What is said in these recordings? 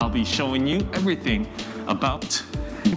I'll be showing you everything about.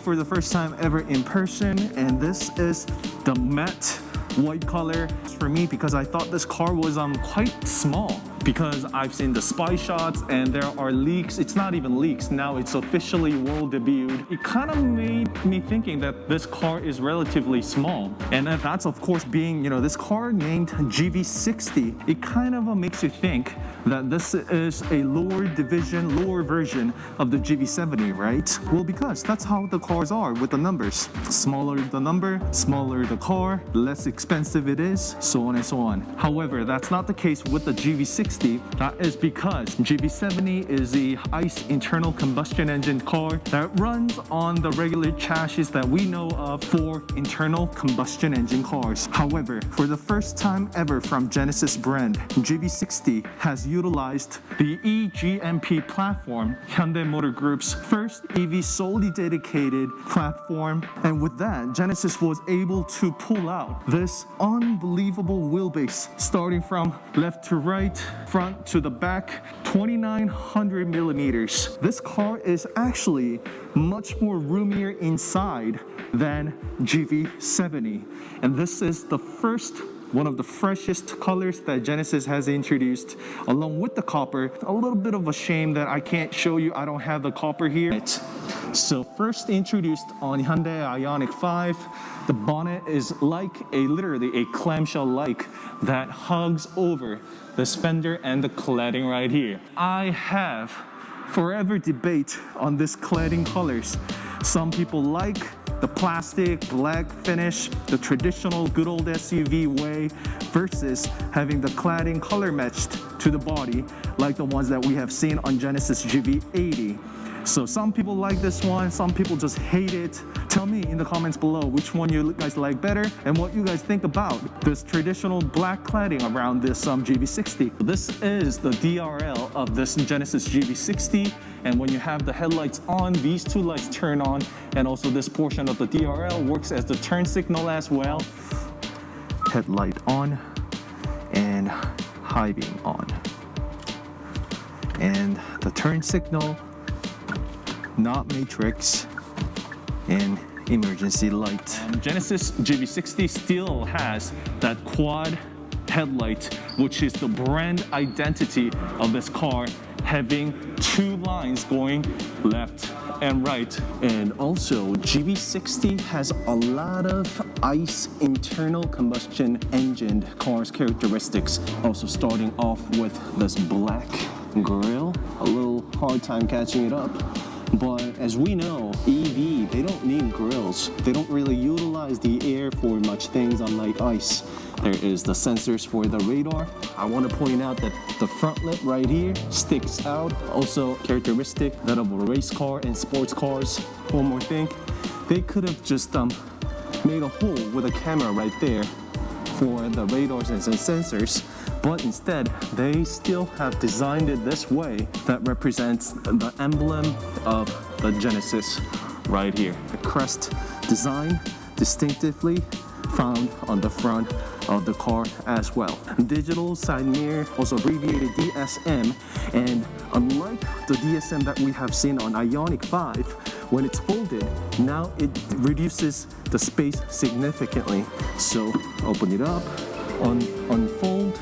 For the first time ever in person, and this is the matte white color for me because I thought this car was quite small, because I've seen the spy shots and there are leaks. It's not even leaks now, it's officially world debuted. It kind of made me thinking that this car is relatively small, and that's of course being, this car named GV60. It kind of makes you think that this is a lower version of the GV70, right? Well, because that's how the cars are with the numbers. Smaller the number, smaller the car, less expensive it is, so on and so on. However, that's not the case with the GV60. That is because GV70 is the ICE internal combustion engine car that runs on the regular chassis that we know of for internal combustion engine cars. However, for the first time ever from Genesis brand, GV60 has utilized the eGMP platform, Hyundai Motor Group's first EV solely dedicated platform. And with that, Genesis was able to pull out this unbelievable wheelbase starting from left to right, front to the back, 2,900 millimeters. This car is actually much more roomier inside than GV70. And this is the first one of the freshest colors that Genesis has introduced, along with the copper. A little bit of a shame that I can't show you, I don't have the copper here. So first introduced on Hyundai Ioniq 5, the bonnet is like literally a clamshell that hugs over this fender and the cladding right here. I have forever debate on this cladding colors. Some people like the plastic black finish, the traditional good old SUV way, versus having the cladding color matched to the body like the ones that we have seen on Genesis GV80. So some people like this one, some people just hate it. Tell me in the comments below which one you guys like better and what you guys think about this traditional black cladding around this GV60. This is the DRL of this Genesis GV60, and when you have the headlights on, these two lights turn on, and also this portion of the DRL works as the turn signal as well. Headlight on and high beam on, and the turn signal, not matrix, and emergency light. Genesis GV60 still has that quad headlight, which is the brand identity of this car, having two lines going left and right. And also GV60 has a lot of ICE internal combustion engine cars characteristics, also starting off with this black grille. A little hard time catching it up. But as we know, EV, they don't need grills. They don't really utilize the air for much things, unlike ICE. There is the sensors for the radar. I want to point out that the front lip right here sticks out. Also characteristic that of a race car and sports cars. One more thing, they could have just made a hole with a camera right there for the radars and some sensors, but instead they still have designed it this way that represents the emblem of the Genesis right here. The crest design distinctively found on the front of the car as well. Digital side mirror, also abbreviated DSM, and unlike the DSM that we have seen on Ioniq 5, when it's folded, now it reduces the space significantly. So open it up, unfold.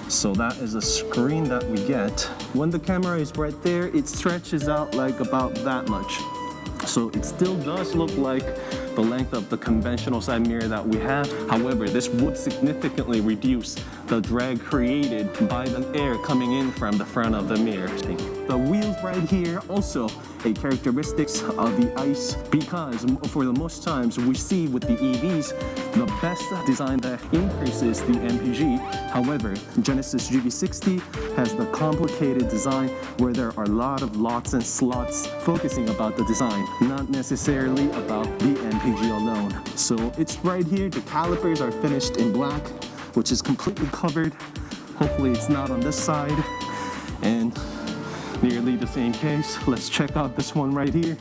So that is a screen that we get. When the camera is right there, it stretches out like about that much. So it still does look like the length of the conventional side mirror that we have. However, this would significantly reduce the drag created by the air coming in from the front of the mirror. The wheels right here, also a characteristics of the ICE, because for the most times we see with the EVs, the best design that increases the MPG. However, Genesis GV60 has the complicated design where there are a lot of lots and slots focusing about the design, not necessarily about the MPG alone. So it's right here, the calipers are finished in black, which is completely covered. Hopefully it's not on this side, and nearly the same case. Let's check out this one right here.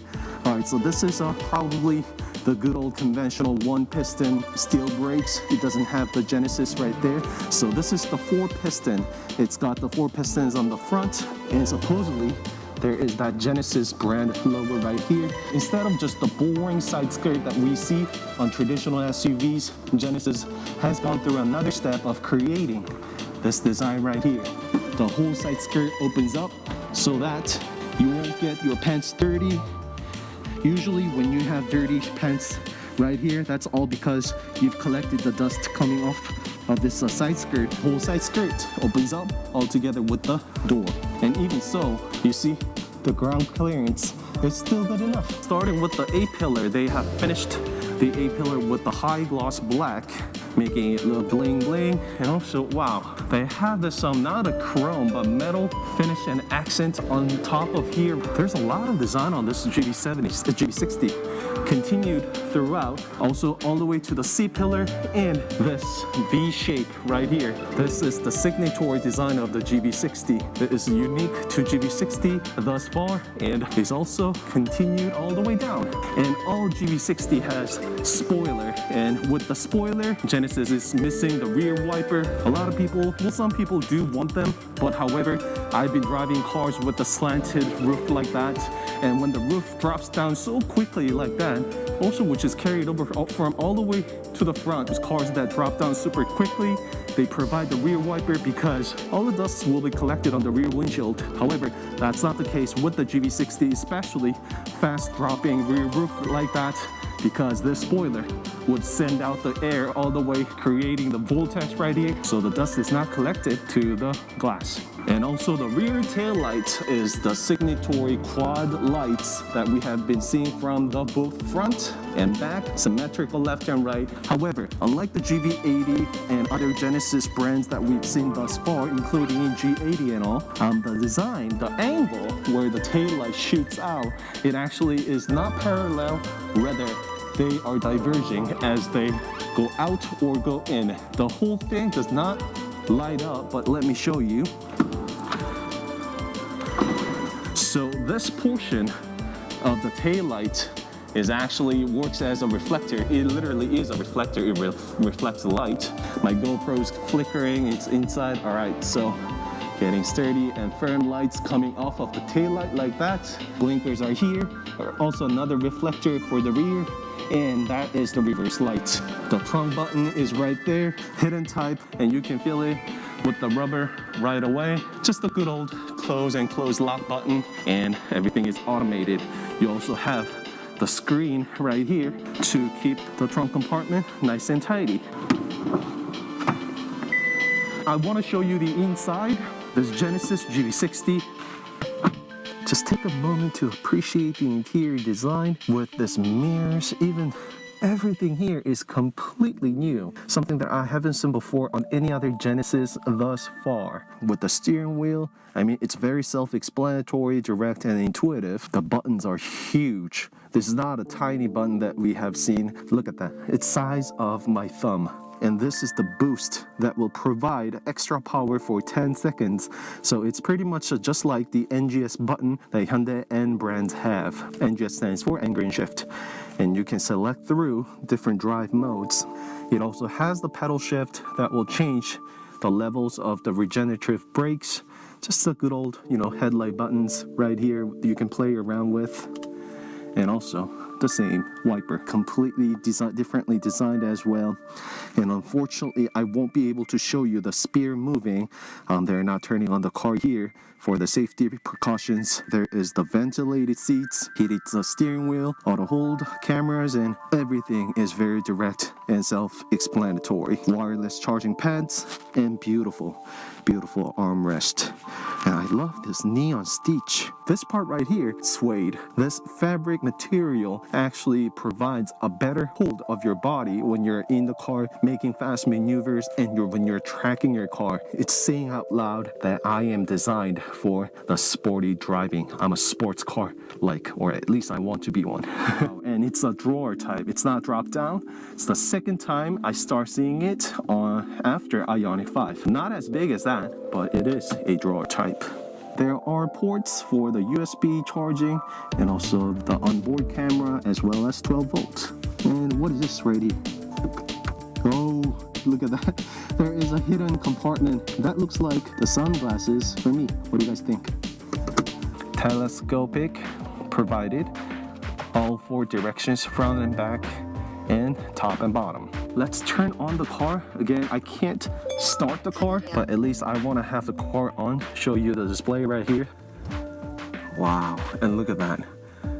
All right, so this is probably the good old conventional one piston steel brakes. It doesn't have the Genesis right there. So this is the 4 piston. It's got the 4 pistons on the front, and supposedly there is that Genesis brand logo right here. Instead of just the boring side skirt that we see on traditional SUVs, Genesis has gone through another step of creating this design right here. The whole side skirt opens up so that you won't get your pants dirty. Usually when you have dirty pants right here, that's all because you've collected the dust coming off of this side skirt. Whole side skirt opens up all together with the door. And even so, you see the ground clearance is still good enough. Starting with the A-pillar, they have finished the A-pillar with the high gloss black, making it look bling bling. And also, wow, they have this not a chrome but metal finish and accent on top of here. There's a lot of design on this GV60 continued throughout, also all the way to the C-pillar and this V shape right here. This is the signatory design of the GV60. It is unique to GV60 thus far and is also continued all the way down. And all GV60 has spoiler, and with the spoiler, Genesis is missing the rear wiper. A lot of people, well, some people do want them, but however, I've been driving cars with the slanted roof like that, and when the roof drops down so quickly like that, also which is carried over from all the way to the front, those cars that drop down super quickly, they provide the rear wiper because all the dust will be collected on the rear windshield. However, that's not the case with the GV60, especially fast dropping rear roof like that, because this spoiler would send out the air all the way, creating the vortex right here, so the dust is not collected to the glass. And also the rear tail light is the signatory quad lights that we have been seeing from the both front and back, symmetrical left and right. However, unlike the GV80 and other Genesis brands that we've seen thus far, including in G80 and all, the design, the angle where the tail light shoots out, it actually is not parallel, rather they are diverging as they go out or go in. The whole thing does not light up, but let me show you. So this portion of the tail light is actually works as a reflector. It literally is a reflector. It reflects the light. My GoPro's flickering, it's inside. All right, so getting sturdy and firm lights coming off of the tail light like that. Blinkers are here. Also another reflector for the rear, and that is the reverse light. The trunk button is right there, hidden type, and you can feel it with the rubber right away. Just a good old close and close lock button, and everything is automated. You also have the screen right here to keep the trunk compartment nice and tidy. I want to show you the inside. This Genesis GV60. Just take a moment to appreciate the interior design with this mirrors. Even everything here is completely new, something that I haven't seen before on any other Genesis thus far. With the steering wheel, I mean, it's very self-explanatory, direct, and intuitive. The buttons are huge. This is not a tiny button that we have seen. Look at that. It's size of my thumb. And this is the boost that will provide extra power for 10 seconds. So it's pretty much just like the NGS button that Hyundai N brands have. NGS stands for N Green Shift. And you can select through different drive modes. It also has the pedal shift that will change the levels of the regenerative brakes. Just a good old, headlight buttons right here you can play around with. And also the same wiper, completely differently designed as well. And unfortunately, I won't be able to show you the spear moving. They're not turning on the car here. For the safety precautions, there is the ventilated seats, heated steering wheel, auto hold, cameras, and everything is very direct and self-explanatory. Wireless charging pads and beautiful armrest. And I love this neon stitch. This part right here, suede. This fabric material actually provides a better hold of your body when you're in the car making fast maneuvers and when you're tracking your car. It's saying out loud that I am designed for the sporty driving. I'm a sports car or at least I want to be one. And it's a drawer type. It's not drop down. It's the second time I start seeing it after Ioniq 5. Not as big as that, but it is a drawer type. There are ports for the USB charging and also the onboard camera as well as 12 volts. And what is this right here? Oh, look at that. There is a hidden compartment. That looks like the sunglasses for me. What do you guys think? telescopic provided, all 4 directions, front and back, and top and bottom. Let's turn on the car. Again, I can't start the car, but at least I want to have the car on. Show you the display right here. Wow, and look at that.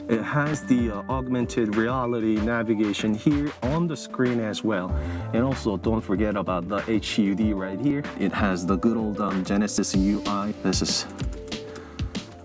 It has the augmented reality navigation here on the screen as well. And also don't forget about the HUD right here. It has the good old Genesis UI. This is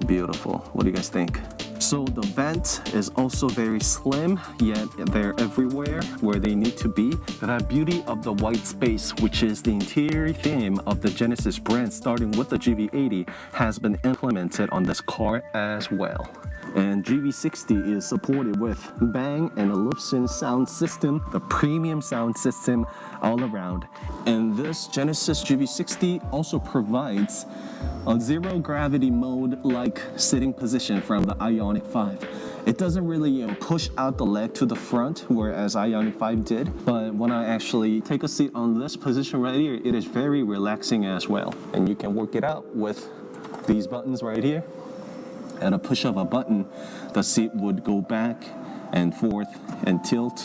beautiful. What do you guys think? So the vent is also very slim, yet they're everywhere where they need to be. That beauty of the white space, which is the interior theme of the Genesis brand, starting with the GV80, has been implemented on this car as well. And GV60 is supported with Bang & Olufsen sound system, the premium sound system all around. And this Genesis GV60 also provides a zero gravity mode like sitting position from the Ioniq 5. It doesn't really push out the leg to the front, whereas Ioniq 5 did. But when I actually take a seat on this position right here, it is very relaxing as well. And you can work it out with these buttons right here. At a push of a button, the seat would go back and forth and tilt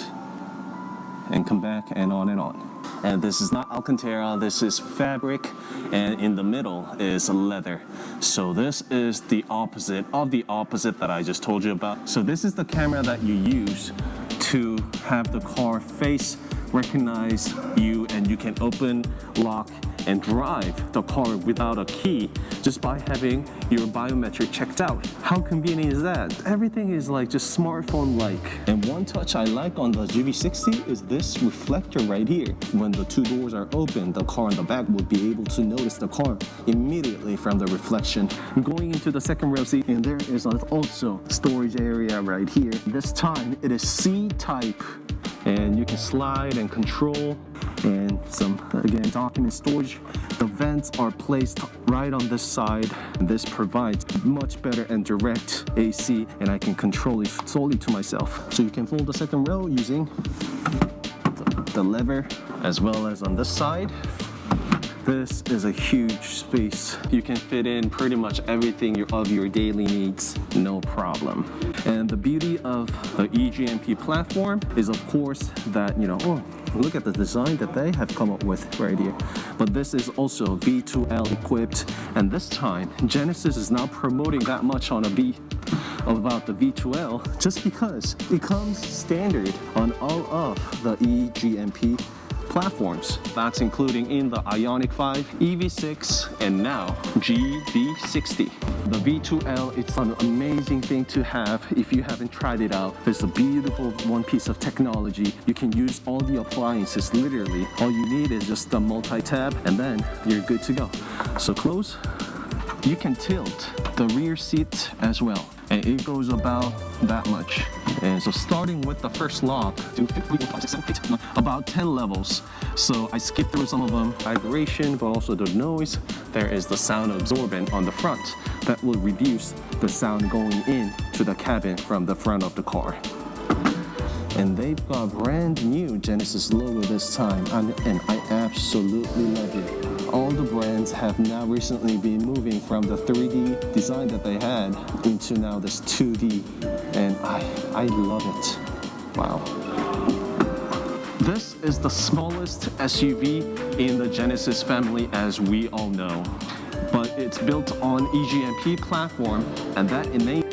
and come back and on and on. And this is not Alcantara, this is fabric, and in the middle is leather. So this is the opposite of the opposite that I just told you about. So this is the camera that you use to have the car face recognize you, and you can open, lock, and drive the car without a key just by having your biometric checked out. How convenient is that? Everything is like just smartphone-like. And one touch I like on the GV60 is this reflector right here. When the 2 doors are open, the car in the back would be able to notice the car immediately from the reflection. I'm going into the second row seat, and there is also storage area right here. This time it is C-type, and you can slide and control, and some, again, document storage. The vents are placed right on this side. This provides much better and direct AC, and I can control it solely to myself. So you can fold the second row using the lever, as well as on this side. This is a huge space. You can fit in pretty much everything of your daily needs, no problem. And the beauty of the eGMP platform is, of course, that, oh, look at the design that they have come up with right here. But this is also V2L equipped, and this time Genesis is not promoting that much on about the V2L, just because it comes standard on all of the eGMP platforms. That's including in the Ioniq 5, EV6, and now GV60. The V2L, it's an amazing thing to have if you haven't tried it out. It's a beautiful one piece of technology. You can use all the appliances, literally. All you need is just a multi-tab, and then you're good to go. So close. You can tilt the rear seat as well, and it goes about that much. And so starting with the first lock, about 10 levels. So I skipped through some of them. Vibration, but also the noise. There is the sound absorbent on the front that will reduce the sound going in to the cabin from the front of the car. And they've got brand new Genesis logo this time, and I absolutely love it. All the brands have now recently been moving from the 3D design that they had into now this 2D, and I love it. Wow. This is the smallest SUV in the Genesis family, as we all know, but it's built on eGMP platform, and that enables